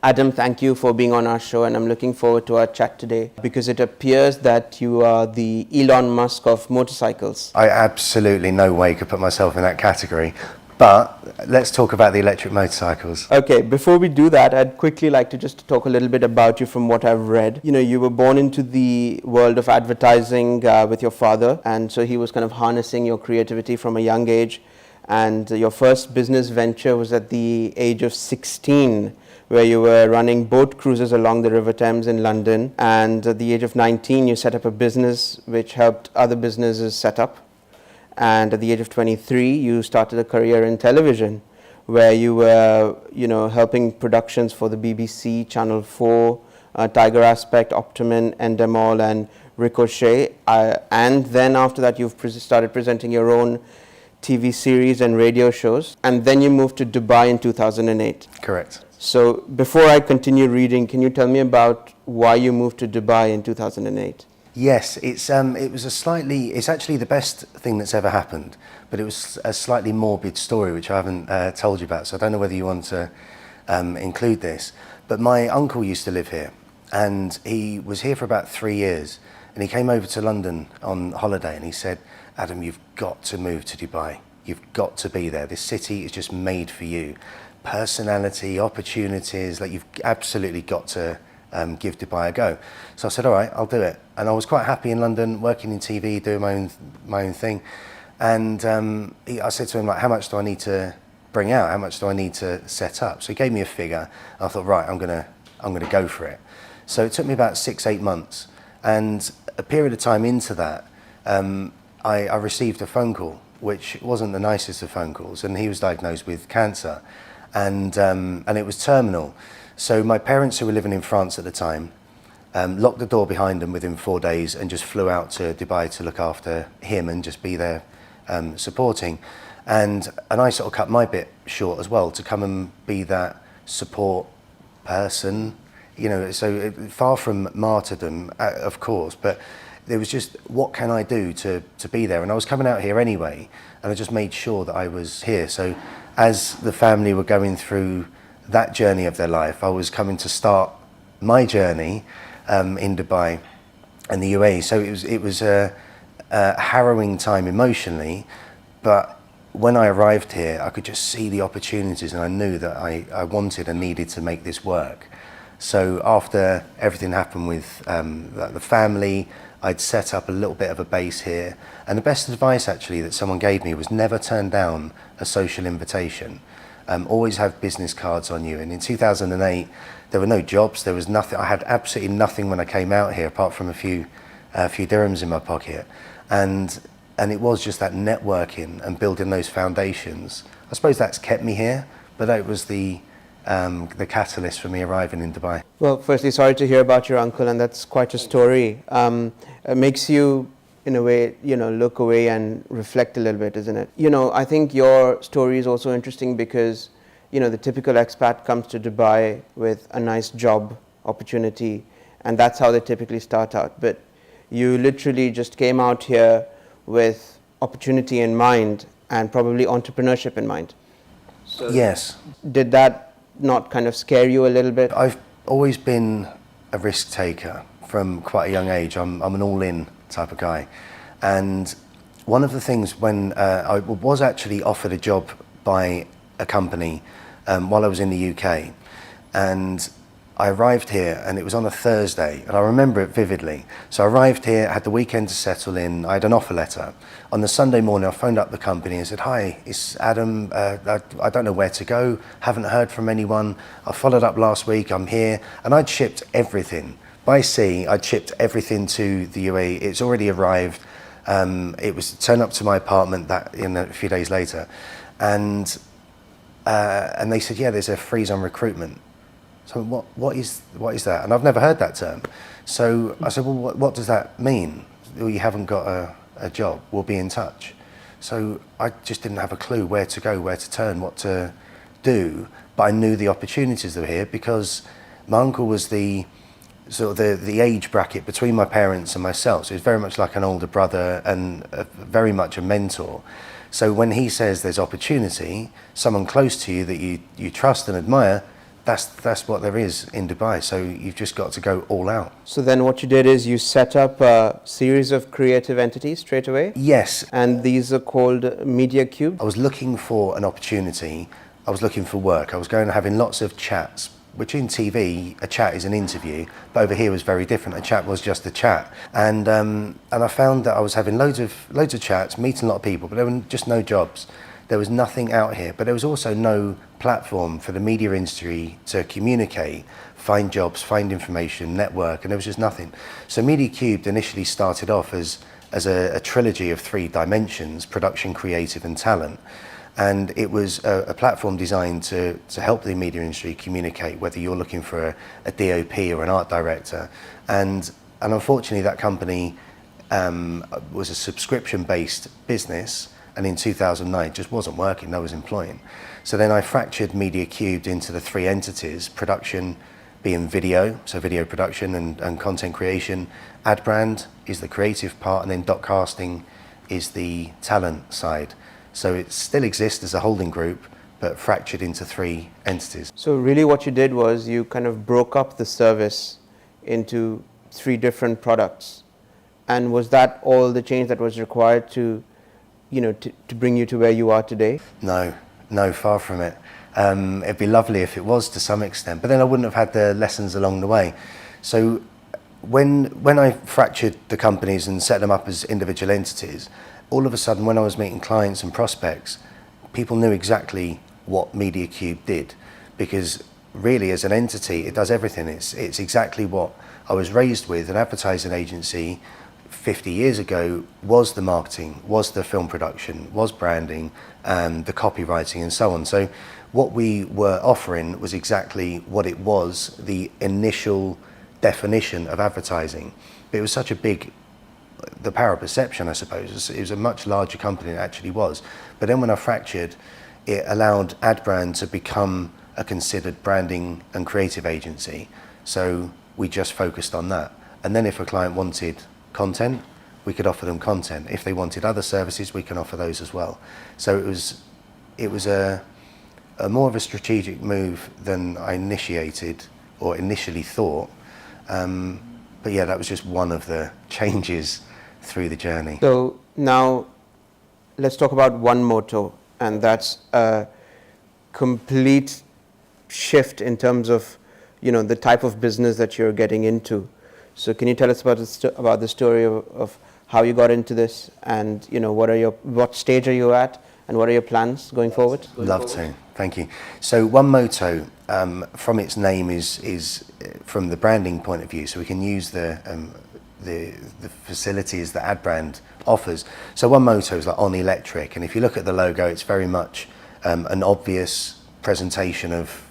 Adam, thank you for being on our show, and I'm looking forward to our chat today because it appears that you are the Elon Musk of motorcycles. I absolutely no way could put myself in that category, but let's talk about the electric motorcycles. Okay, before we do that, I'd quickly like to just talk a little bit about you from what I've read. You know, you were born into the world of advertising with your father, and so he was kind of harnessing your creativity from a young age. And your first business venture was at the age of 16, where you were running boat cruises along the River Thames in London. And at the age of 19, you set up a business which helped other businesses set up. And at the age of 23, you started a career in television, where you were, helping productions for the BBC, Channel 4, Tiger Aspect, Optimum, Endemol, and Ricochet. And then after that, you've started presenting your own TV series and radio shows, and then you moved to Dubai in 2008. Correct. So before I continue reading, can you tell me about why you moved to Dubai in 2008? Yes, it's actually the best thing that's ever happened, but it was a slightly morbid story which I haven't told you about, so I don't know whether you want to include this. But my uncle used to live here, and he was here for about 3 years, and he came over to London on holiday, and he said, Adam, you've got to move to Dubai. You've got to be there. This city is just made for you. Personality, opportunities, like you've absolutely got to give Dubai a go. So I said, all right, I'll do it. And I was quite happy in London, working in TV, doing my own thing. And I said to him, like, how much do I need to bring out? How much do I need to set up? So he gave me a figure. I thought, right, I'm gonna go for it. So it took me about 6-8 months. And a period of time into that, I received a phone call, which wasn't the nicest of phone calls, and he was diagnosed with cancer, and it was terminal. So my parents, who were living in France at the time, locked the door behind them within 4 days and just flew out to Dubai to look after him and just be there supporting. And I sort of cut my bit short as well to come and be that support person, so far from martyrdom, of course, but there was just, what can I do to be there? And I was coming out here anyway, and I just made sure that I was here. So as the family were going through that journey of their life, I was coming to start my journey in Dubai and the UAE. So it was a harrowing time emotionally, but when I arrived here, I could just see the opportunities, and I knew that I wanted and needed to make this work. So after everything happened with the family, I'd set up a little bit of a base here. And the best advice actually that someone gave me was never turn down a social invitation. Always have business cards on you. And in 2008, there were no jobs, there was nothing. I had absolutely nothing when I came out here apart from a few dirhams in my pocket. And it was just that networking and building those foundations. I suppose that's kept me here, but that was the catalyst for me arriving in Dubai. Well, firstly, sorry to hear about your uncle, and that's quite a story. It makes you, in a way, look away and reflect a little bit, isn't it? I think your story is also interesting because, the typical expat comes to Dubai with a nice job opportunity, and that's how they typically start out. But you literally just came out here with opportunity in mind and probably entrepreneurship in mind. So yes. Did that not kind of scare you a little bit? I've always been a risk taker from quite a young age. I'm an all-in type of guy. And one of the things when I was actually offered a job by a company while I was in the UK, and I arrived here and it was on a Thursday, and I remember it vividly. So I arrived here, had the weekend to settle in, I had an offer letter. On the Sunday morning I phoned up the company and said, hi, it's Adam, I don't know where to go, haven't heard from anyone, I followed up last week, I'm here. And I'd shipped everything. By sea, I'd shipped everything to the UAE, it's already arrived. It was to turn up to my apartment a few days later. And they said, yeah, there's a freeze on recruitment. So what is that? And I've never heard that term. So I said, well, what does that mean? Well, you haven't got a job, we'll be in touch. So I just didn't have a clue where to go, where to turn, what to do. But I knew the opportunities that were here because my uncle was the age bracket between my parents and myself. So he was very much like an older brother and very much a mentor. So when he says there's opportunity, someone close to you that you trust and admire, that's what there is in Dubai. So you've just got to go all out. So then what you did is you set up a series of creative entities straight away? Yes. And these are called Media Cube? I was looking for an opportunity. I was looking for work. I was going having lots of chats, which in TV, a chat is an interview, but over here was very different. A chat was just a chat. And I found that I was having loads of chats, meeting a lot of people, but there were just no jobs. There was nothing out here, but there was also no platform for the media industry to communicate, find jobs, find information, network, and there was just nothing. So Media Cubed initially started off as a trilogy of 3 dimensions: production, creative, and talent. And it was a platform designed to help the media industry communicate, whether you're looking for a DOP or an art director. And unfortunately, that company was a subscription-based business, and in 2009 it just wasn't working, no one was employing. So then I fractured Media Cubed into the 3 entities: production being video, so video production and content creation; ad brand is the creative part, and then dotcasting is the talent side. So it still exists as a holding group, but fractured into 3 entities. So really what you did was you kind of broke up the service into 3 different products. And was that all the change that was required to bring you to where you are today? No, far from it. It'd be lovely if it was to some extent, but then I wouldn't have had the lessons along the way. So when I fractured the companies and set them up as individual entities, all of a sudden when I was meeting clients and prospects, people knew exactly what Media Cube did, because really as an entity it does everything. It's exactly what I was raised with. An advertising agency 50 years ago was the marketing, was the film production, was branding, the copywriting and so on. So what we were offering was exactly what it was, the initial definition of advertising. But it was such a big, the power of perception, I suppose. It was a much larger company than it actually was. But then when I fractured, it allowed Ad Brand to become a considered branding and creative agency. So we just focused on that. And then if a client wanted content, we could offer them content. If they wanted other services, we can offer those as well. So it was a more of a strategic move than I initially thought. But yeah, that was just one of the changes through the journey. So now let's talk about ONE MOTO, and that's a complete shift in terms of the type of business that you're getting into. So can you tell us about the story of how you got into this, and what stage are you at, and what are your plans going forward? Love to, thank you. So ONE MOTO, from its name, is from the branding point of view, so we can use the facilities that Ad Brand offers. So ONE MOTO is like on electric, and if you look at the logo, it's very much an obvious presentation of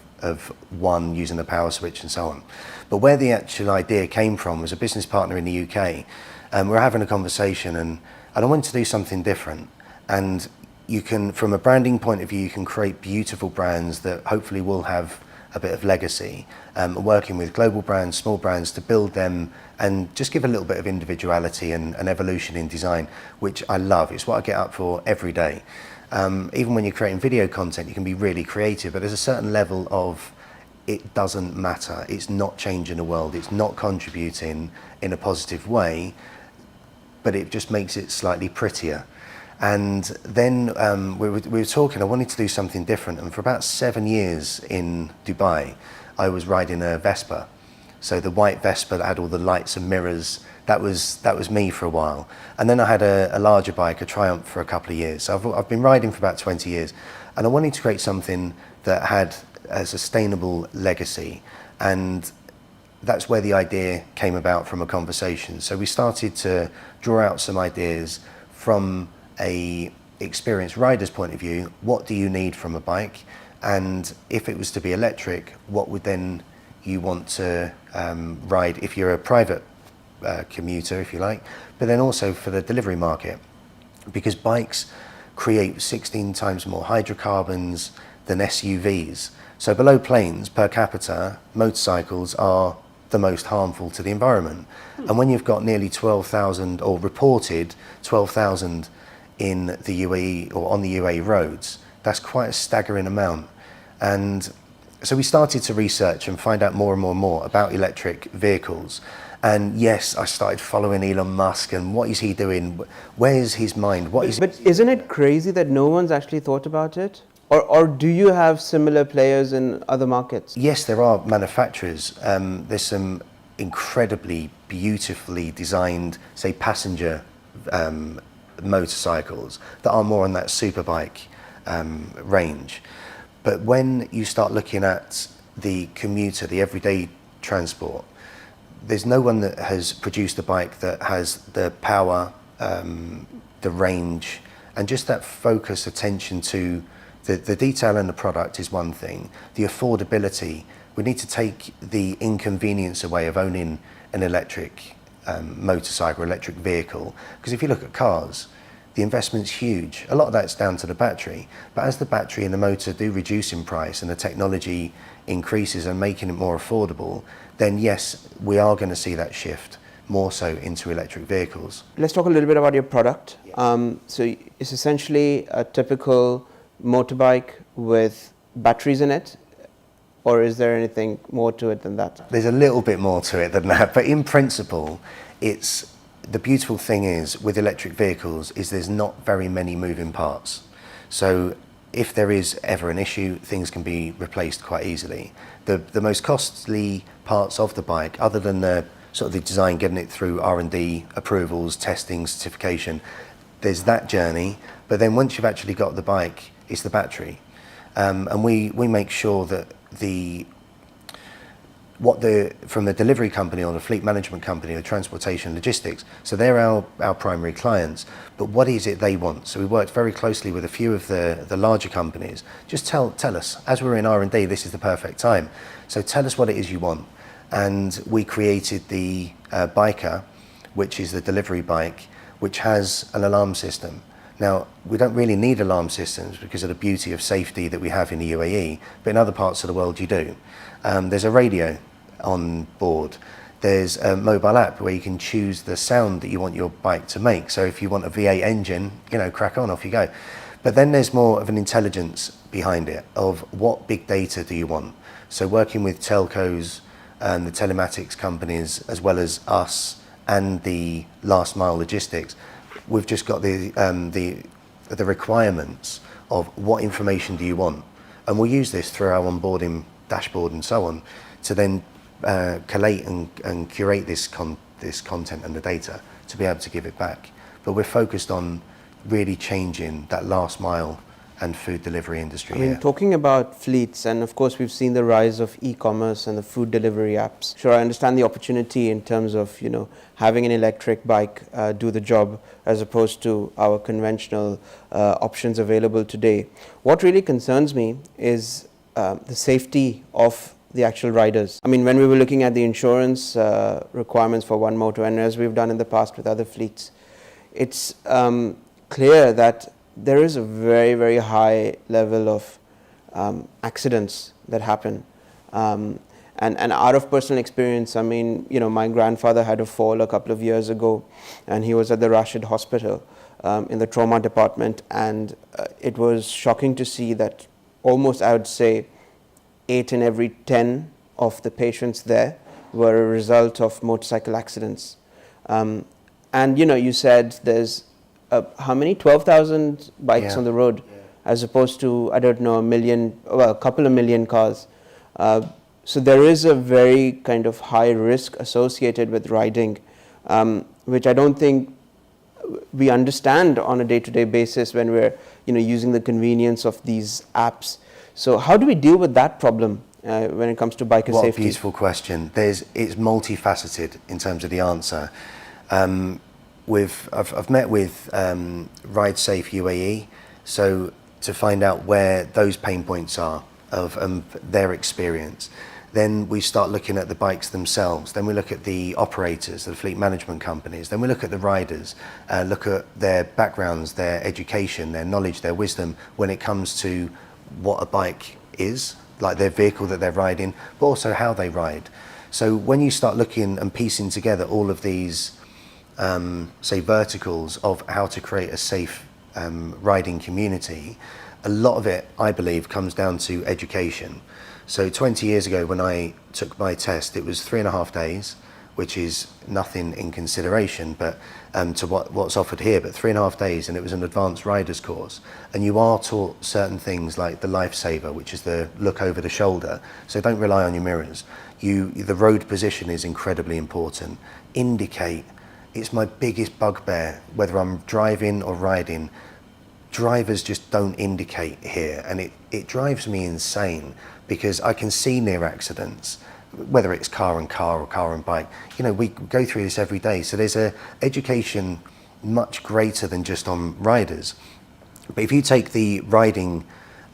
one using the power switch and so on. But where the actual idea came from was a business partner in the UK. We were having a conversation, and I wanted to do something different. And you can, from a branding point of view, you can create beautiful brands that hopefully will have a bit of legacy. Working with global brands, small brands, to build them and just give a little bit of individuality and evolution in design, which I love. It's what I get up for every day. Even when you're creating video content, you can be really creative, but there's a certain level of it doesn't matter. It's not changing the world. It's not contributing in a positive way, but it just makes it slightly prettier. And then we were talking, I wanted to do something different. And for about 7 years in Dubai, I was riding a Vespa. So the white Vespa that had all the lights and mirrors, that was me for a while. And then I had a larger bike, a Triumph, for a couple of years. So I've been riding for about 20 years. And I wanted to create something that had a sustainable legacy. And that's where the idea came about, from a conversation. So we started to draw out some ideas from a experienced rider's point of view. What do you need from a bike? And if it was to be electric, what would then you want to ride if you're a private commuter, if you like, but then also for the delivery market, because bikes create 16 times more hydrocarbons than SUVs. So below planes, per capita, motorcycles are the most harmful to the environment. And when you've got nearly 12,000, or reported 12,000 in the UAE or on the UAE roads, that's quite a staggering amount. And so we started to research and find out more and more and more about electric vehicles. And yes, I started following Elon Musk and what is he doing? Where's his mind? But isn't it crazy that no one's actually thought about it? Or do you have similar players in other markets? Yes, there are manufacturers. There's some incredibly beautifully designed, say, passenger motorcycles that are more on that superbike range. But when you start looking at the commuter, the everyday transport, there's no one that has produced a bike that has the power, the range, and just that focus, attention to the detail in the product is one thing. The affordability, we need to take the inconvenience away of owning an electric motorcycle, electric vehicle. Because if you look at cars, the investment's huge. A lot of that's down to the battery. But as the battery and the motor do reduce in price and the technology increases and making it more affordable, then yes, we are going to see that shift more so into electric vehicles. Let's talk a little bit about your product. So it's essentially a typical motorbike with batteries in it, or is there anything more to it than that? There's a little bit more to it than that, but in principle, it's the beautiful thing is with electric vehicles is there's not very many moving parts. So if there is ever an issue, things can be replaced quite easily. The most costly parts of the bike, other than the sort of the design, getting it through R&D approvals, testing, certification, there's that journey. But then once you've actually got the bike, it's the battery. And we make sure that from the delivery company or the fleet management company or transportation logistics, so they're our primary clients, but what is it they want? So we worked very closely with a few of the larger companies. Just tell us, as we're in R&D, this is the perfect time. So tell us what it is you want. And we created the Biker, which is the delivery bike, which has an alarm system. Now, we don't really need alarm systems because of the beauty of safety that we have in the UAE, but in other parts of the world you do. There's a radio on board. There's a mobile app where you can choose the sound that you want your bike to make. So if you want a V8 engine, crack on, off you go. But then there's more of an intelligence behind it of what big data do you want. So working with telcos and the telematics companies, as well as us and the last mile logistics, we've just got the requirements of what information do you want. And we'll use this through our onboarding dashboard and so on to then collate and curate this content and the data to be able to give it back. But we're focused on really changing that last mile and food delivery industry. I mean, talking about fleets, and of course we've seen the rise of e-commerce and the food delivery apps. Sure, I understand the opportunity in terms of, having an electric bike do the job as opposed to our conventional options available today. What really concerns me is the safety of the actual riders. I mean, when we were looking at the insurance requirements for ONE MOTO, and as we've done in the past with other fleets, it's clear that there is a very, very high level of accidents that happen. And out of personal experience, I mean, my grandfather had a fall a couple of years ago, and he was at the Rashid Hospital in the trauma department, and it was shocking to see that almost, I would say, 8 in every 10 of the patients there were a result of motorcycle accidents. And you said there's how many? 12,000 bikes on the road, as opposed to, I don't know, a couple of million cars. So there is a very kind of high risk associated with riding, which I don't think we understand on a day-to-day basis when we're using the convenience of these apps. So how do we deal with that problem when it comes to biker safety? What a beautiful question. It's multifaceted in terms of the answer. I've met with Ride Safe UAE, so to find out where those pain points are of their experience. Then we start looking at the bikes themselves. Then we look at the operators, the fleet management companies. Then we look at the riders, look at their backgrounds, their education, their knowledge, their wisdom when it comes to what a bike is, like their vehicle that they're riding, but also how they ride. So when you start looking and piecing together all of these say verticals of how to create a safe riding community, a lot of it, I believe, comes down to education. So 20 years ago when I took my test, it was 3.5 days, which is nothing in consideration but to what's offered here, but 3.5 days, and it was an advanced riders course. And you are taught certain things like the lifesaver, which is the look over the shoulder. So don't rely on your mirrors. The road position is incredibly important. Indicate. It's my biggest bugbear, whether I'm driving or riding. Drivers just don't indicate here, and it drives me insane because I can see near accidents, whether it's car and car or car and bike. You know, we go through this every day. So there's a education much greater than just on riders. But if you take the riding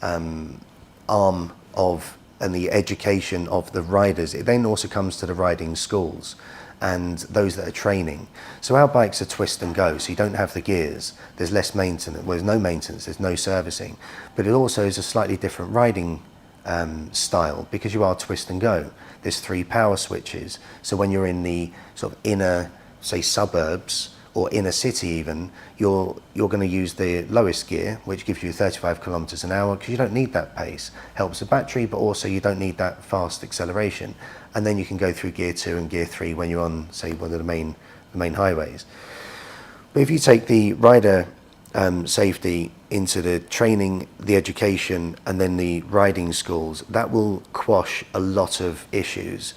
arm of and the education of the riders, it then also comes to the riding schools and those that are training. So our bikes are twist and go, so you don't have the gears, there's less maintenance, well, there's no maintenance, there's no servicing, but it also is a slightly different riding style because you are twist and go. There's 3 power switches, so when you're in the sort of inner, say, suburbs or inner city even, you're going to use the lowest gear, which gives you 35 kilometers an hour because you don't need that pace. Helps the battery, but also you don't need that fast acceleration. And then you can go through gear 2 and gear 3 when you're on, say, one of the main highways. But if you take the rider safety into the training, the education, and then the riding schools, that will quash a lot of issues.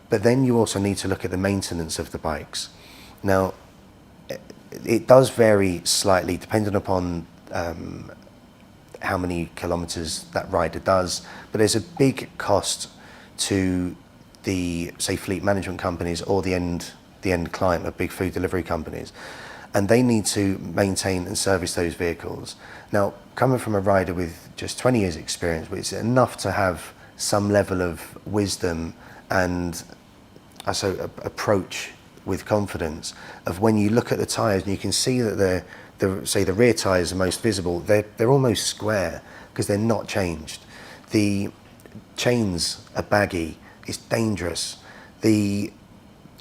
But then you also need to look at the maintenance of the bikes. Now, it does vary slightly depending upon how many kilometers that rider does, but there's a big cost to the, say, fleet management companies or the end client of big food delivery companies, and they need to maintain and service those vehicles. Now, coming from a rider with just 20 years experience, it's enough to have some level of wisdom and also approach with confidence of when you look at the tyres and you can see that the rear tyres are most visible, they're almost square because they're not changed. The chains are baggy. It's dangerous. You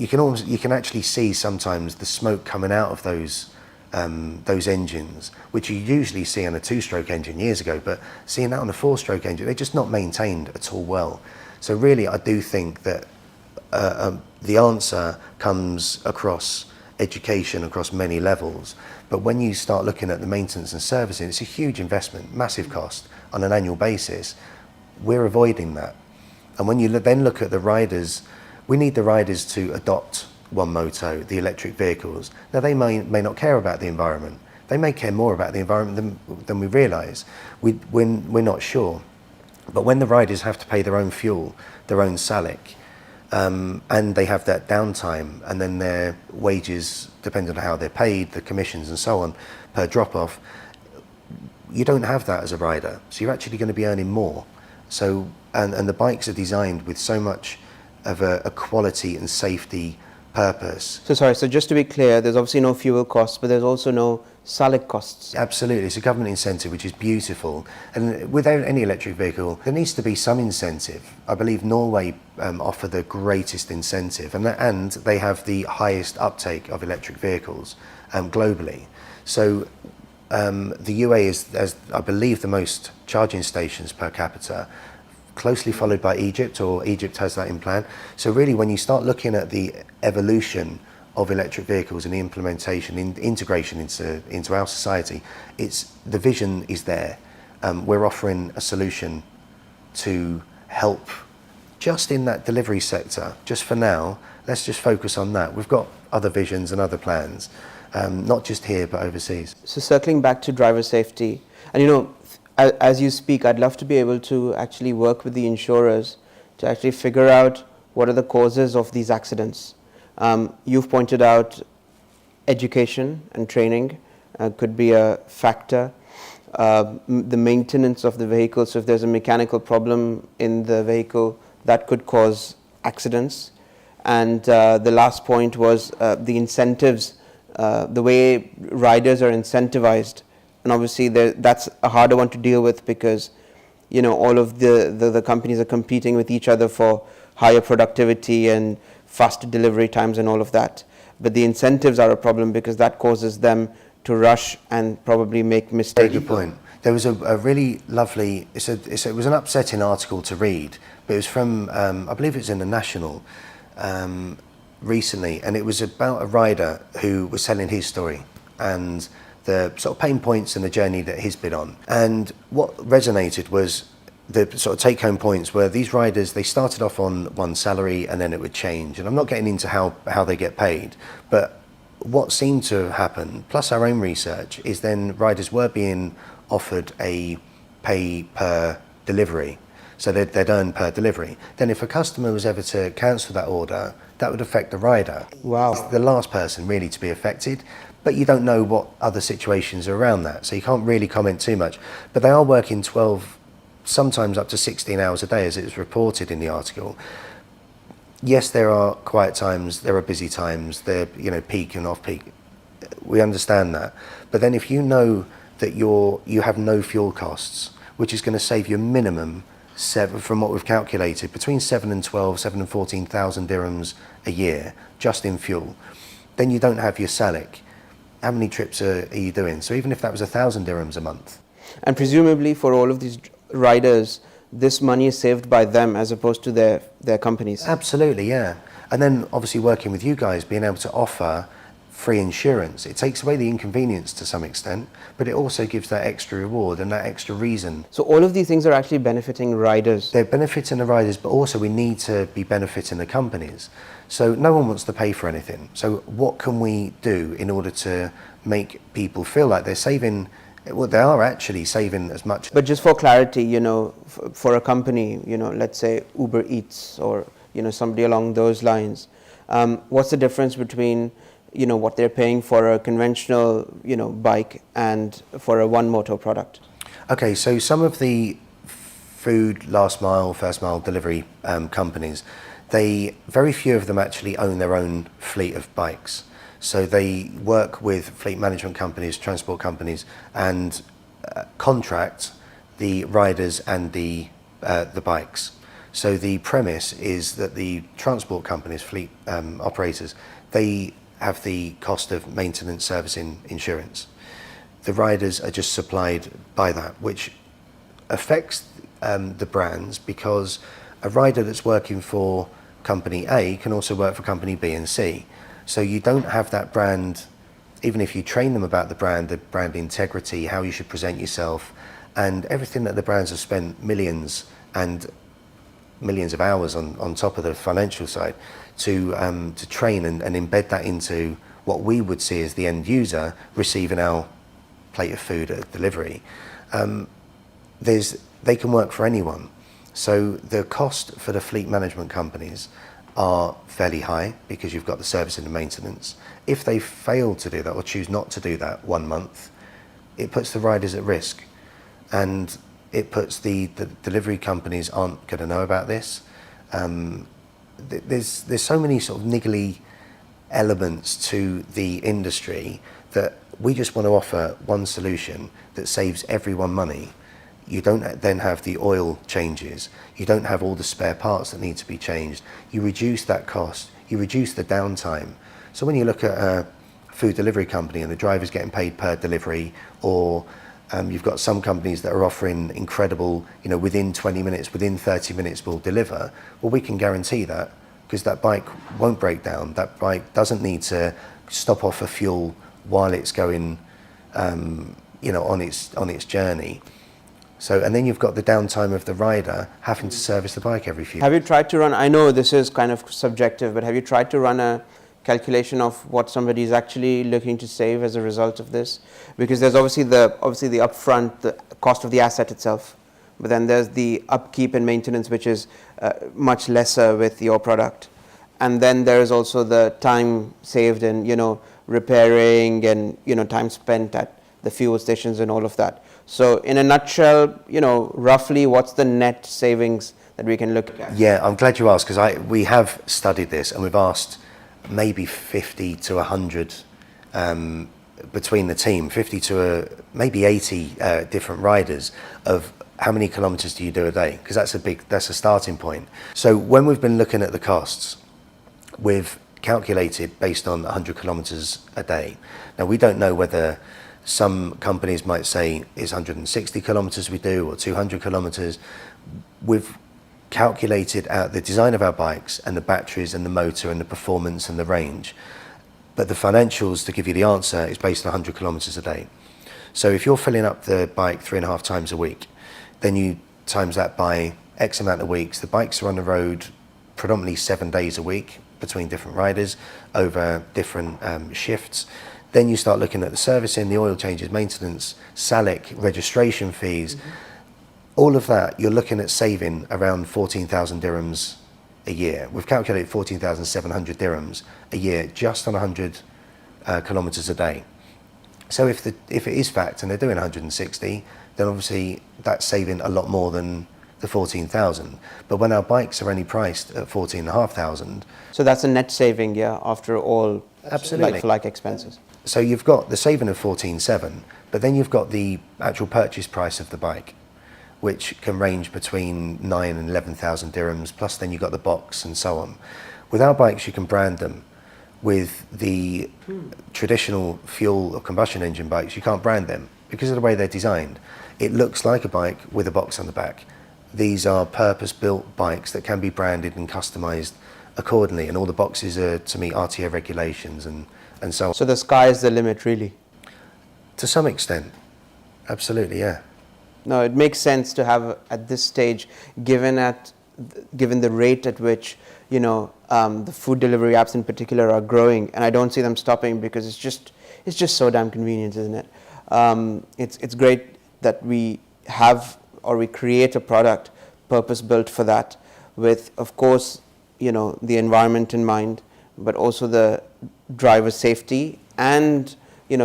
can actually see sometimes the smoke coming out of those engines, which you usually see on a 2-stroke engine years ago, but seeing that on a 4-stroke engine, they're just not maintained at all well. So really, I do think that the answer comes across education across many levels, but when you start looking at the maintenance and servicing, it's a huge investment, massive cost on an annual basis. We're avoiding that. And when you then look at the riders, we need the riders to adopt ONE MOTO, the electric vehicles. Now, they may not care about the environment. They may care more about the environment than we realise. We're not sure. But when the riders have to pay their own fuel, their own SALIC, and they have that downtime, and then their wages, depending on how they're paid, the commissions and so on, per drop-off, you don't have that as a rider. So you're actually going to be earning more. So, and the bikes are designed with so much of a quality and safety purpose. So just to be clear, there's obviously no fuel costs, but there's also no SALIC costs. Absolutely, it's a government incentive, which is beautiful. And with any electric vehicle, there needs to be some incentive. I believe Norway offer the greatest incentive, and they have the highest uptake of electric vehicles globally. So the UAE is, I believe, the most charging stations per capita, closely followed by Egypt, or Egypt has that in plan. So really, when you start looking at the evolution of electric vehicles and the implementation, integration into our society, the vision is there. We're offering a solution to help just in that delivery sector. Just for now, let's just focus on that. We've got other visions and other plans, not just here, but overseas. So circling back to driver safety, and you know, as you speak, I'd love to be able to actually work with the insurers to actually figure out what are the causes of these accidents. You've pointed out education and training could be a factor. The maintenance of the vehicle, so if there's a mechanical problem in the vehicle, that could cause accidents. And the last point was the incentives, the way riders are incentivized. And obviously that's a harder one to deal with because, you know, all of the companies are competing with each other for higher productivity and faster delivery times and all of that. But the incentives are a problem because that causes them to rush and probably make mistakes. Very good point. There was a really lovely, it was an upsetting article to read, but it was from, I believe it was in the National recently, and it was about a rider who was telling his story and the sort of pain points and the journey that he's been on. And what resonated was the sort of take-home points were these riders, they started off on one salary and then it would change. And I'm not getting into how they get paid, but what seemed to happen, plus our own research, is then riders were being offered a pay per delivery. So they'd earn per delivery. Then if a customer was ever to cancel that order, that would affect the rider. Wow. It's the last person really to be affected, but you don't know what other situations are around that. So you can't really comment too much. But they are working 12, sometimes up to 16 hours a day, as it was reported in the article. Yes, there are quiet times, there are busy times, there, peak and off peak. We understand that. But then if you know that you have no fuel costs, which is going to save you a minimum from what we've calculated, between 7 and 14,000 dirhams a year just in fuel, then you don't have your salic. How many trips are you doing? So even if that was 1,000 dirhams a month. And presumably for all of these riders, this money is saved by them as opposed to their companies. Absolutely, yeah. And then obviously working with you guys, being able to offer free insurance, it takes away the inconvenience to some extent, but it also gives that extra reward and that extra reason. So all of these things are actually benefiting riders. They're benefiting the riders, but also we need to be benefiting the companies. So no one wants to pay for anything. So what can we do in order to make people feel like they're saving? Well, they are actually saving as much. But just for clarity, for a company, let's say Uber Eats or, somebody along those lines, what's the difference between, what they're paying for a conventional, bike and for a ONE MOTO product? Okay, so some of the food last mile, first mile delivery companies, very few of them actually own their own fleet of bikes. So they work with fleet management companies, transport companies, and contract the riders and the bikes. So the premise is that the transport companies, fleet operators, they have the cost of maintenance, servicing, insurance. The riders are just supplied by that, which affects the brands, because a rider that's working for company A can also work for company B and C. So you don't have that brand, even if you train them about the brand integrity, how you should present yourself, and everything that the brands have spent millions and millions of hours on top of the financial side to train and embed that into what we would see as the end user receiving our plate of food at delivery. They can work for anyone. So the cost for the fleet management companies are fairly high because you've got the service and the maintenance. If they fail to do that or choose not to do that 1 month, it puts the riders at risk, and it puts the delivery companies aren't going to know about this. There's so many sort of niggly elements to the industry that we just want to offer one solution that saves everyone money. You don't then have the oil changes. You don't have all the spare parts that need to be changed. You reduce that cost. You reduce the downtime. So when you look at a food delivery company and the driver's getting paid per delivery, or you've got some companies that are offering incredible, within 20 minutes, within 30 minutes we'll deliver. Well, we can guarantee that because that bike won't break down. That bike doesn't need to stop off for fuel while it's going, on its journey. So, and then you've got the downtime of the rider having to service the bike every few. Have you tried to run, I know this is kind of subjective, but have you tried to run a calculation of what somebody is actually looking to save as a result of this? Because there's obviously the upfront, the cost of the asset itself, but then there's the upkeep and maintenance, which is much lesser with your product. And then there's also the time saved in, repairing and, time spent at the fuel stations and all of that. So in a nutshell, roughly what's the net savings that we can look at? Yeah, I'm glad you asked, because we have studied this and we've asked maybe 50 to 100 between the team, 50 to maybe 80 different riders of how many kilometers do you do a day? Because that's a starting point. So when we've been looking at the costs, we've calculated based on 100 kilometers a day. Now we don't know whether Some companies might say it's 160 kilometers we do, or 200 kilometers. We've calculated out the design of our bikes and the batteries and the motor and the performance and the range. But the financials, to give you the answer, is based on 100 kilometers a day. So if you're filling up the bike 3.5 times a week, then you times that by X amount of weeks. The bikes are on the road predominantly 7 days a week between different riders over different shifts. Then you start looking at the servicing, the oil changes, maintenance, SALIC, registration fees. All of that, you're looking at saving around 14,000 dirhams a year. We've calculated 14,700 dirhams a year just on 100 kilometers a day. So if it is fact and they're doing 160, then obviously that's saving a lot more than the 14,000. But when our bikes are only priced at 14,500. So that's a net saving, yeah, after all Absolutely. like expenses. So you've got the saving of 14,700, but then you've got the actual purchase price of the bike, which can range between 9,000 and 11,000 dirhams, plus then you've got the box and so on. With our bikes, you can brand them. With the traditional fuel or combustion engine bikes, you can't brand them because of the way they're designed. It looks like a bike with a box on the back. These are purpose-built bikes that can be branded and customized accordingly, and all the boxes are to meet RTA regulations and so on. So the sky is the limit, really? To some extent, absolutely, yeah. No, it makes sense to have at this stage, given the rate at which the food delivery apps in particular are growing, and I don't see them stopping because it's just so damn convenient, isn't it? It's great that we have or we create a product purpose built for that, with of course the environment in mind, but also the driver safety and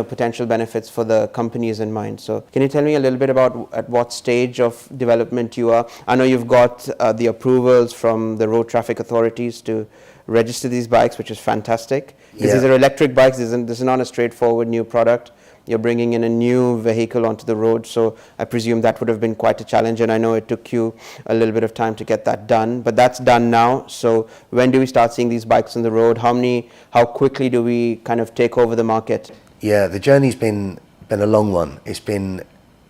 potential benefits for the companies in mind. So can you tell me a little bit about at what stage of development you are? I know you've got the approvals from the road traffic authorities to register these bikes, which is fantastic. Because these are electric bikes. This is not a straightforward new product. You're bringing in a new vehicle onto the road, so I presume that would have been quite a challenge, and I know it took you a little bit of time to get that done, but that's done now. So when do we start seeing these bikes on the road? How quickly do we kind of take over the market? Yeah, the journey's been a long one. It's been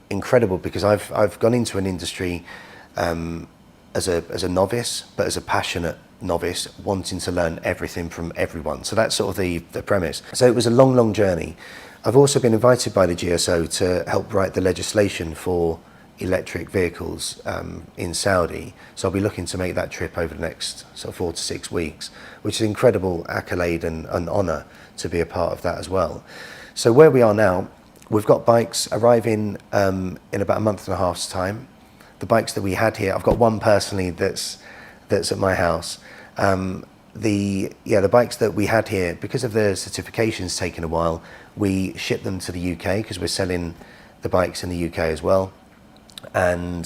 incredible because I've gone into an industry as a novice, but as a passionate novice, wanting to learn everything from everyone. So that's sort of the premise. So it was a long journey. I've also been invited by the GSO to help write the legislation for electric vehicles in Saudi. So I'll be looking to make that trip over the next sort of 4 to 6 weeks, which is an incredible accolade and an honour to be a part of that as well. So where we are now, we've got bikes arriving in about a month and a half's time. The bikes that we had here, I've got one personally that's at my house. The bikes that we had here, because of the certifications taking a while, we shipped them to the UK because we're selling the bikes in the UK as well. And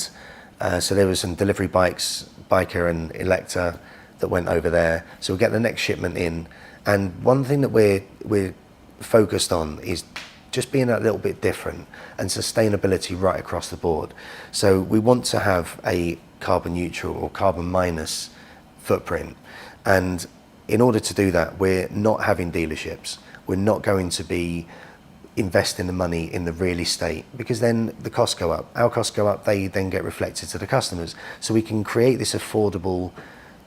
so there was some delivery bikes, Biker and Electa, that went over there. So we'll get the next shipment in. And one thing that we're focused on is just being a little bit different and sustainability right across the board. So we want to have a carbon neutral or carbon minus footprint. And in order to do that, we're not having dealerships. We're not going to be investing the money in the real estate because then the costs go up. Our costs go up, they then get reflected to the customers. So we can create this affordable,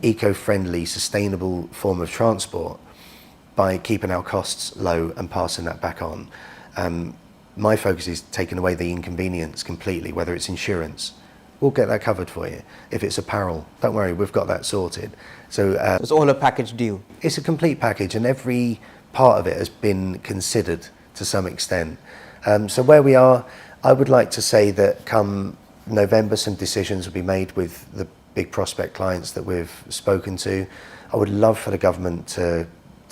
eco-friendly, sustainable form of transport by keeping our costs low and passing that back on. My focus is taking away the inconvenience completely, whether it's insurance. We'll get that covered for you. If it's apparel, don't worry, we've got that sorted. So it's all a package deal. It's a complete package, and every part of it has been considered to some extent. So where we are, I would like to say that come November, some decisions will be made with the big prospect clients that we've spoken to. I would love for the government to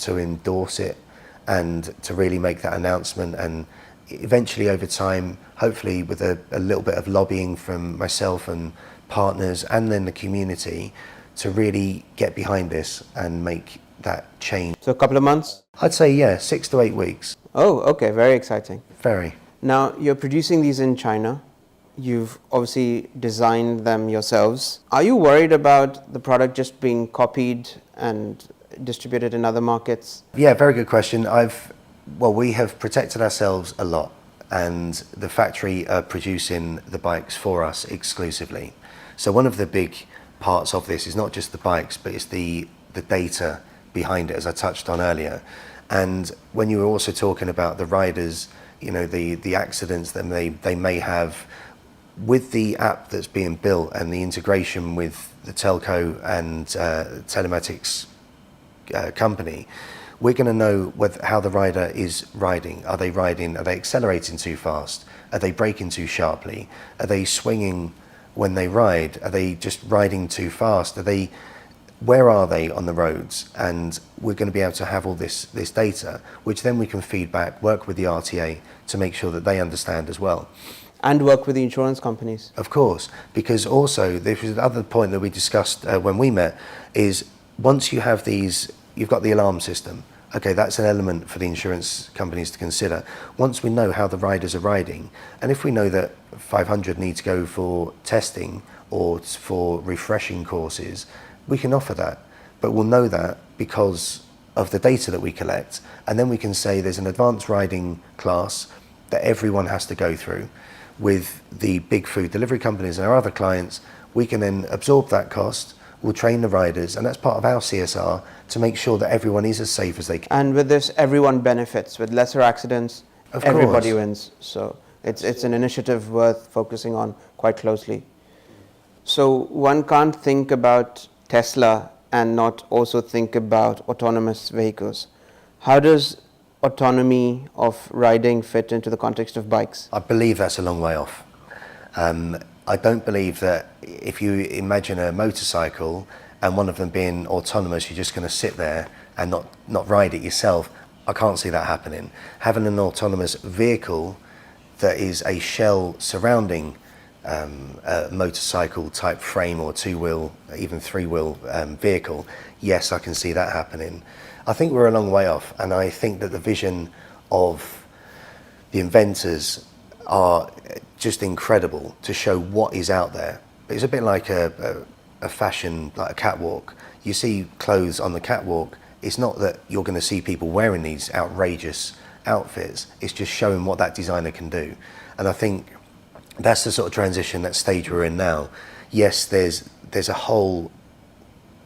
endorse it and to really make that announcement, and eventually over time, hopefully with a little bit of lobbying from myself and partners and then the community, to really get behind this and make that change. So a couple of months? I'd say 6 to 8 weeks. Oh, okay, very exciting. Very. Now you're producing these in China. You've obviously designed them yourselves. Are you worried about the product just being copied and distributed in other markets? Yeah, very good question. We have protected ourselves a lot. and the factory are producing the bikes for us exclusively. So one of the big parts of this is not just the bikes, but it's the data behind it, as I touched on earlier. And when you were also talking about the riders, you know, the accidents that they may have, with the app that's being built and the integration with the telco and telematics company, we're going to know how the rider is riding. Are they accelerating too fast? Are they braking too sharply? Are they swinging when they ride? Are they just riding too fast? Where are they on the roads? And we're going to be able to have all this data, which then we can feed back, work with the RTA to make sure that they understand as well. And work with the insurance companies. Of course, because also there was another point that we discussed when we met, is once you have these, you've got the alarm system. Okay, that's an element for the insurance companies to consider. Once we know how the riders are riding, and if we know that 500 need to go for testing or for refreshing courses, we can offer that. But we'll know that because of the data that we collect, and then we can say there's an advanced riding class that everyone has to go through. With the big food delivery companies and our other clients, we can then absorb that cost. We'll train the riders, and that's part of our CSR to make sure that everyone is as safe as they can. And with this, everyone benefits. With lesser accidents, everybody wins. So it's an initiative worth focusing on quite closely. So one can't think about Tesla and not also think about autonomous vehicles. How does autonomy of riding fit into the context of bikes? I believe that's a long way off. I don't believe that if you imagine a motorcycle and one of them being autonomous, you're just going to sit there and not ride it yourself. I can't see that happening. Having an autonomous vehicle that is a shell surrounding a motorcycle type frame or two-wheel, even three-wheel vehicle, yes, I can see that happening. I think we're a long way off, and I think that the vision of the inventors are just incredible to show what is out there. It's a bit like a fashion, like a catwalk. You see clothes on the catwalk, it's not that you're going to see people wearing these outrageous outfits, it's just showing what that designer can do. And I think that's the sort of transition, that stage we're in now. Yes, there's a whole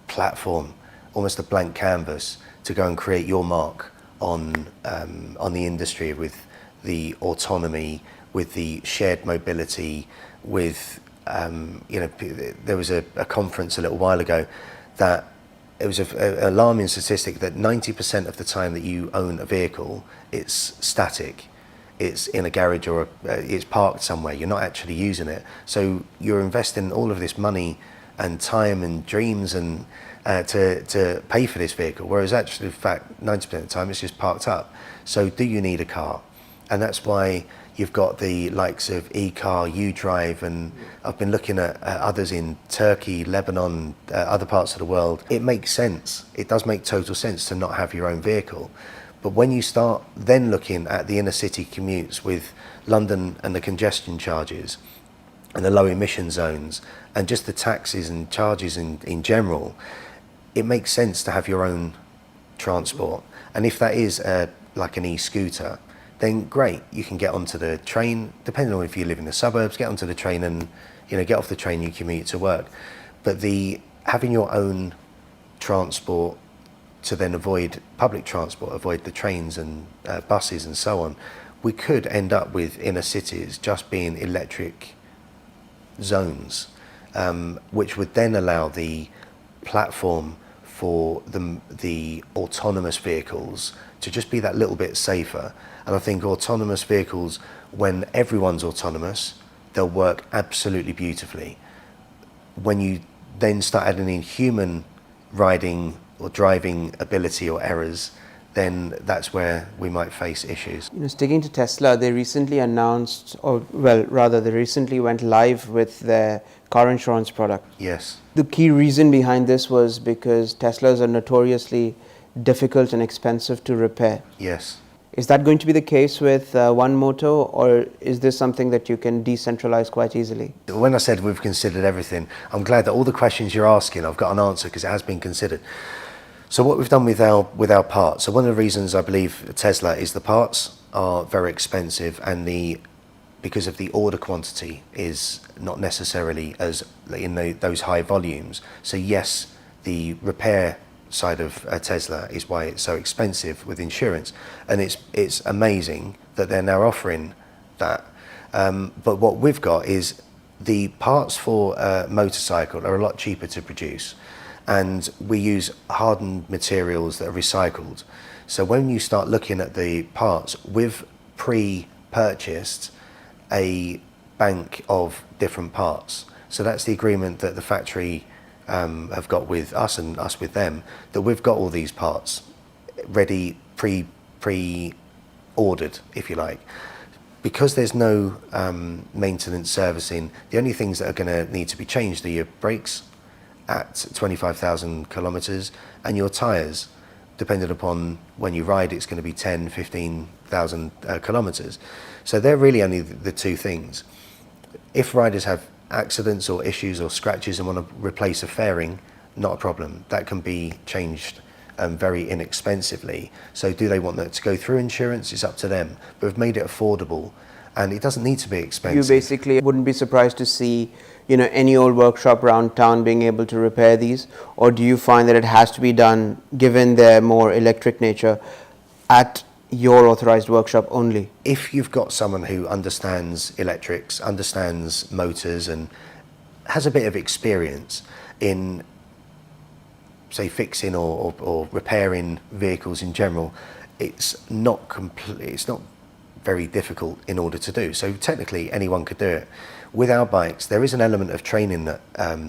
platform, almost a blank canvas, to go and create your mark on the industry, with the autonomy, with the shared mobility, with there was a conference a little while ago that it was an alarming statistic that 90% of the time that you own a vehicle, it's static. It's in a garage or it's parked somewhere. You're not actually using it. So you're investing all of this money and time and dreams and to pay for this vehicle, whereas actually, in fact, 90% of the time it's just parked up. So do you need a car? And that's why you've got the likes of e-car, U-Drive, and I've been looking at others in Turkey, Lebanon, other parts of the world. It makes sense. It does make total sense to not have your own vehicle. But when you start then looking at the inner city commutes with London and the congestion charges and the low emission zones and just the taxes and charges in general, it makes sense to have your own transport. And if that is like an e-scooter, then great, you can get onto the train, depending on if you live in the suburbs, get onto the train and get off the train, you commute to work. But having your own transport to then avoid public transport, avoid the trains and buses and so on, we could end up with inner cities just being electric zones, which would then allow the platform for the autonomous vehicles to just be that little bit safer. And I think autonomous vehicles, when everyone's autonomous, they'll work absolutely beautifully. When you then start adding in human riding or driving ability or errors, then that's where we might face issues. Sticking to Tesla, they recently announced, they recently went live with their car insurance product. Yes. The key reason behind this was because Teslas are notoriously difficult and expensive to repair. Yes. Is that going to be the case with ONE MOTO, or is this something that you can decentralize quite easily? When I said we've considered everything, I'm glad that all the questions you're asking, I've got an answer because it has been considered. So what we've done with our parts, so one of the reasons I believe Tesla is the parts are very expensive, and because of the order quantity is not necessarily as in those high volumes. So yes, the repair side of a Tesla is why it's so expensive with insurance, and it's amazing that they're now offering that. But what we've got is the parts for a motorcycle are a lot cheaper to produce, and we use hardened materials that are recycled. So when you start looking at the parts, we've pre-purchased a bank of different parts. So that's the agreement that the factory have got with us and us with them, that we've got all these parts ready, pre-ordered, if you like. Because there's no maintenance servicing, the only things that are going to need to be changed are your brakes at 25,000 kilometers and your tires. Depending upon when you ride, it's going to be 10, 15,000 kilometers. So they're really only the two things. If riders have accidents or issues or scratches and want to replace a fairing, not a problem. That can be changed very inexpensively. So do they want that to go through insurance? It's up to them. But we've made it affordable, and it doesn't need to be expensive. You basically wouldn't be surprised to see, any old workshop around town being able to repair these, or do you find that it has to be done, given their more electric nature, at your authorized workshop only? If you've got someone who understands electrics, understands motors, and has a bit of experience in, say, fixing or repairing vehicles in general, it's not very difficult in order to do. So technically anyone could do it. With our bikes, there is an element of training that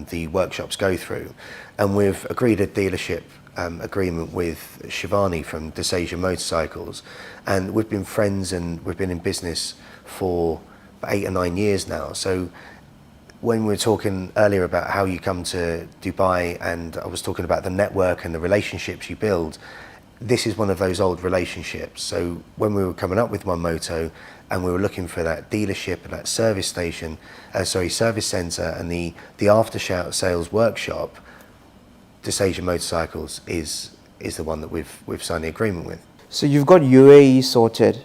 the workshops go through, and we've agreed a dealership agreement with Shivani from Desasia Motorcycles, and we've been friends and we've been in business for 8 or 9 years now. So when we were talking earlier about how you come to Dubai, and I was talking about the network and the relationships you build, this is one of those old relationships. So when we were coming up with ONE MOTO and we were looking for that dealership and that service centre and the after sales workshop, Desasia Motorcycles is the one that we've signed the agreement with. So you've got UAE sorted,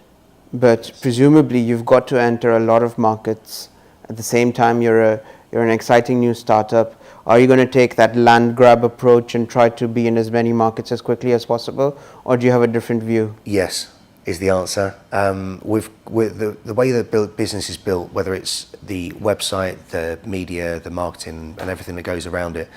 but presumably you've got to enter a lot of markets. At the same time, you're an exciting new startup. Are you going to take that land grab approach and try to be in as many markets as quickly as possible, or do you have a different view? Yes, is the answer. With the way the business is built, whether it's the website, the media, the marketing, and everything that goes around it,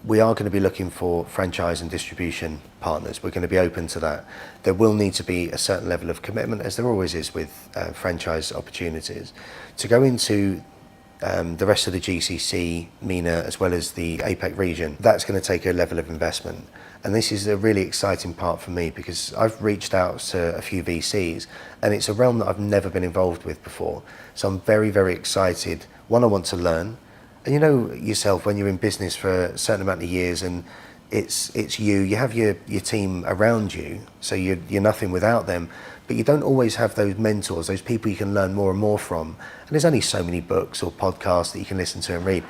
we are going to be looking for franchise and distribution partners. We're going to be open to that. There will need to be a certain level of commitment, as there always is with franchise opportunities, to go into the rest of the GCC, MENA, as well as the APEC region. That's going to take a level of investment. And this is a really exciting part for me, because I've reached out to a few VCs, and it's a realm that I've never been involved with before. So I'm very, very excited. One, I want to learn. And you know yourself, when you're in business for a certain amount of years and it's you have your team around you, so you're nothing without them, but you don't always have those mentors, those people you can learn more and more from. And there's only so many books or podcasts that you can listen to and read.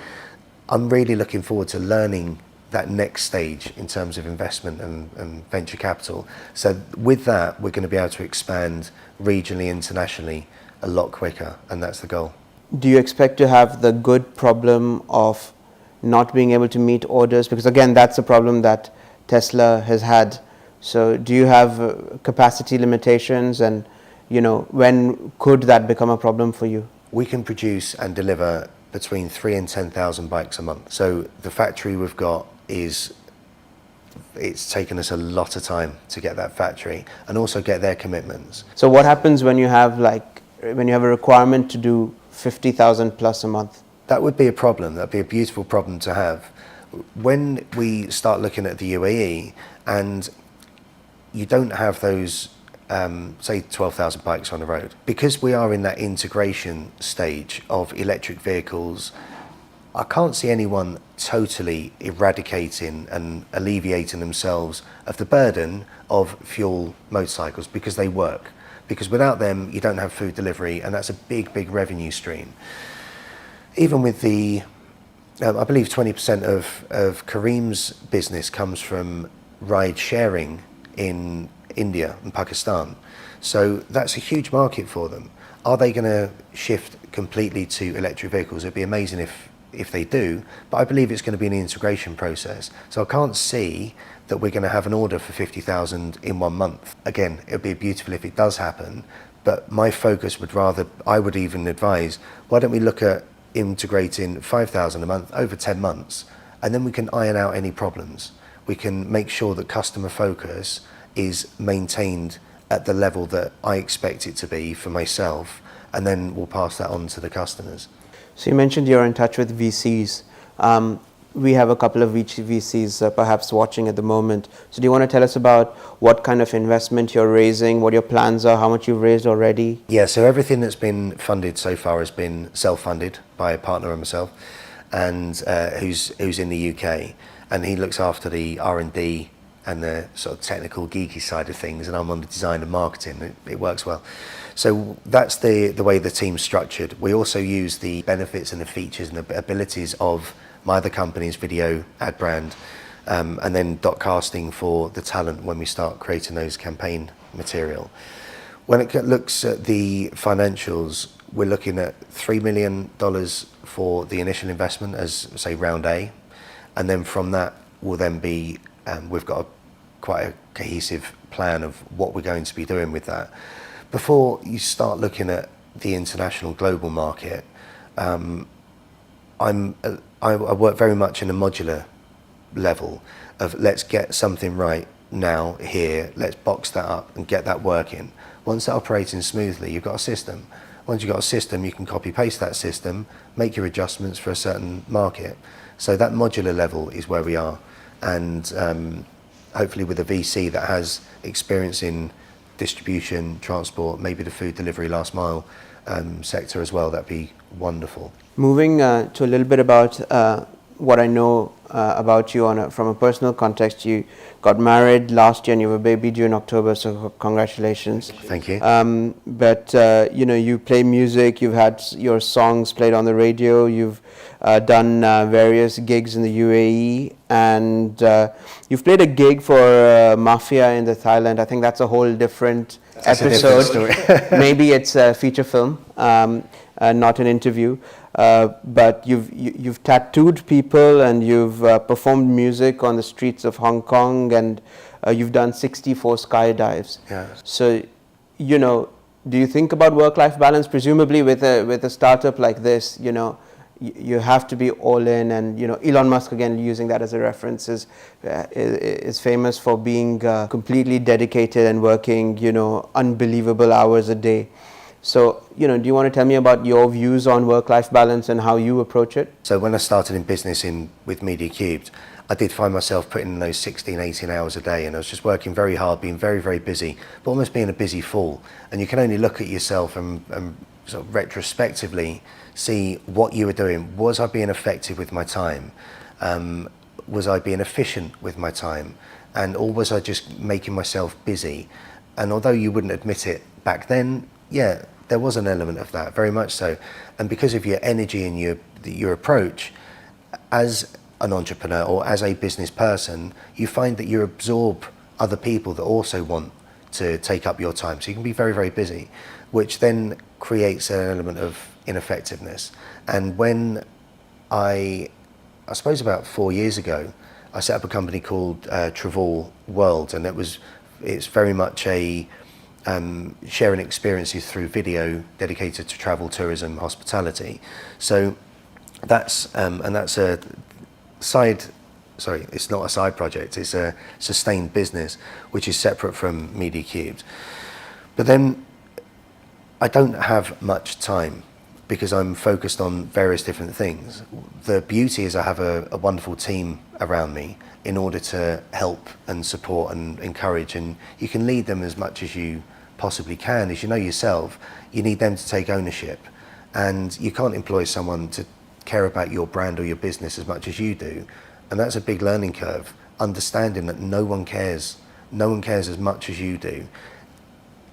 I'm really looking forward to learning that next stage in terms of investment and venture capital. So with that, we're going to be able to expand regionally, internationally a lot quicker, and that's the goal. Do you expect to have the good problem of not being able to meet orders? Because again, that's a problem that Tesla has had. So do you have capacity limitations, and when could that become a problem for you? We can produce and deliver between 3,000 and 10,000 bikes a month. So the factory we've got it's taken us a lot of time to get that factory and also get their commitments. So what happens when you have a requirement to do 50,000 plus a month? That would be a problem. That'd be a beautiful problem to have. When we start looking at the UAE and you don't have those, say 12,000 bikes on the road, because we are in that integration stage of electric vehicles, I can't see anyone totally eradicating and alleviating themselves of the burden of fuel motorcycles, because they work. Because without them, you don't have food delivery, and that's a big, big revenue stream. Even with the, I believe 20% of Kareem's business comes from ride sharing in India and Pakistan. So that's a huge market for them. Are they going to shift completely to electric vehicles? It'd be amazing if they do, but I believe it's going to be an integration process. So I can't see that we're going to have an order for 50,000 in 1 month. Again, it would be beautiful if it does happen, but my focus would rather, I would even advise, why don't we look at integrating 5,000 a month over 10 months, and then we can iron out any problems. We can make sure that customer focus is maintained at the level that I expect it to be for myself, and then we'll pass that on to the customers. So you mentioned you're in touch with VCs. We have a couple of VCs perhaps watching at the moment. So do you want to tell us about what kind of investment you're raising, what your plans are, how much you've raised already? Yeah, so everything that's been funded so far has been self-funded by a partner and myself, and who's in the UK, and he looks after the R&D and the sort of technical geeky side of things, and I'm on the design and marketing. It works well. So that's the way the team's structured. We also use the benefits and the features and the abilities of my other company's video ad brand, and then dot casting for the talent when we start creating those campaign material. When it looks at the financials, we're looking at $3 million for the initial investment as, say, round A, and then from that will then be, we've got quite a cohesive plan of what we're going to be doing with that. Before you start looking at the international global market, I work very much in a modular level of let's get something right now here, let's box that up and get that working. Once that operating smoothly, you've got a system. Once you've got a system, you can copy paste that system, make your adjustments for a certain market. So that modular level is where we are, and hopefully with a VC that has experience in distribution, transport, maybe the food delivery last mile sector as well, that'd be wonderful. Moving to a little bit about what I know about you from a personal context. You got married last year and you have a baby due in October, so congratulations. Thank you. But you play music, you've had your songs played on the radio, you've done various gigs in the UAE, and you've played a gig for Mafia in the Thailand. I think that's a whole different episode. Maybe it's a feature film, not an interview. But you've tattooed people and you've performed music on the streets of Hong Kong, and you've done 64 skydives. Yeah. So, do you think about work-life balance? Presumably with a startup like this, you have to be all in, and Elon Musk, again using that as a reference, is famous for being completely dedicated and working unbelievable hours a day. So, do you want to tell me about your views on work-life balance and how you approach it? So when I started in business with Media Cubed, I did find myself putting in those 16, 18 hours a day, and I was just working very hard, being very, very busy, but almost being a busy fool. And you can only look at yourself and sort of retrospectively see what you were doing. Was I being effective with my time? Was I being efficient with my time? Or was I just making myself busy? And although you wouldn't admit it back then, yeah, there was an element of that, very much so. And because of your energy and your approach, as an entrepreneur or as a business person, you find that you absorb other people that also want to take up your time. So you can be very, very busy, which then creates an element of ineffectiveness. And when I suppose about 4 years ago, I set up a company called Travel World, and it's very much a sharing experiences through video dedicated to travel, tourism, hospitality. So that's a it's not a side project, it's a sustained business which is separate from Media Cubed. But then I don't have much time because I'm focused on various different things. The beauty is I have a wonderful team around me in order to help and support and encourage, and you can lead them as much as you possibly can. As you know yourself, you need them to take ownership, and you can't employ someone to care about your brand or your business as much as you do, and that's a big learning curve, understanding that no one cares as much as you do.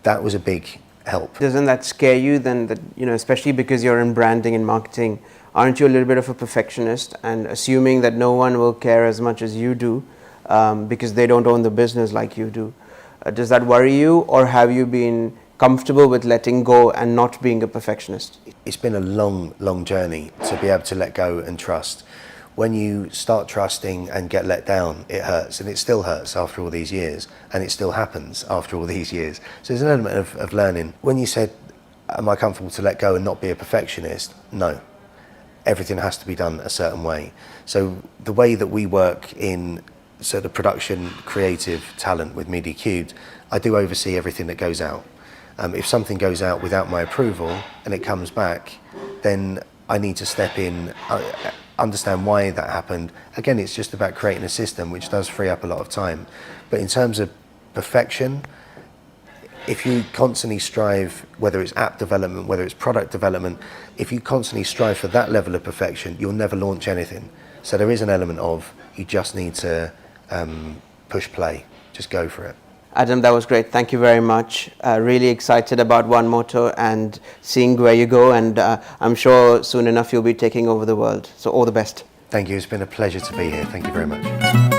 That was a big help. Doesn't that scare you then, that especially because you're in branding and marketing, aren't you a little bit of a perfectionist, and assuming that no one will care as much as you do, because they don't own the business like you do. Does that worry you, or have you been comfortable with letting go and not being a perfectionist? It's been a long journey to be able to let go and trust. When you start trusting and get let down, it hurts, and it still hurts after all these years, and it still happens after all these years. So there's an element of learning. When you said, am I comfortable to let go and not be a perfectionist? No. Everything has to be done a certain way. So the way that we work in sort of production, creative talent with Media Cubed, I do oversee everything that goes out. If something goes out without my approval and it comes back, then I need to step in, understand why that happened. Again, it's just about creating a system which does free up a lot of time. But in terms of perfection, if you constantly strive, whether it's app development, whether it's product development, if you constantly strive for that level of perfection, you'll never launch anything. So there is an element of, you just need to push play, just go for it. Adam, that was great. Thank you very much. Really excited about ONE MOTO and seeing where you go, and I'm sure soon enough you'll be taking over the world. So all the best. Thank you. It's been a pleasure to be here. Thank you very much.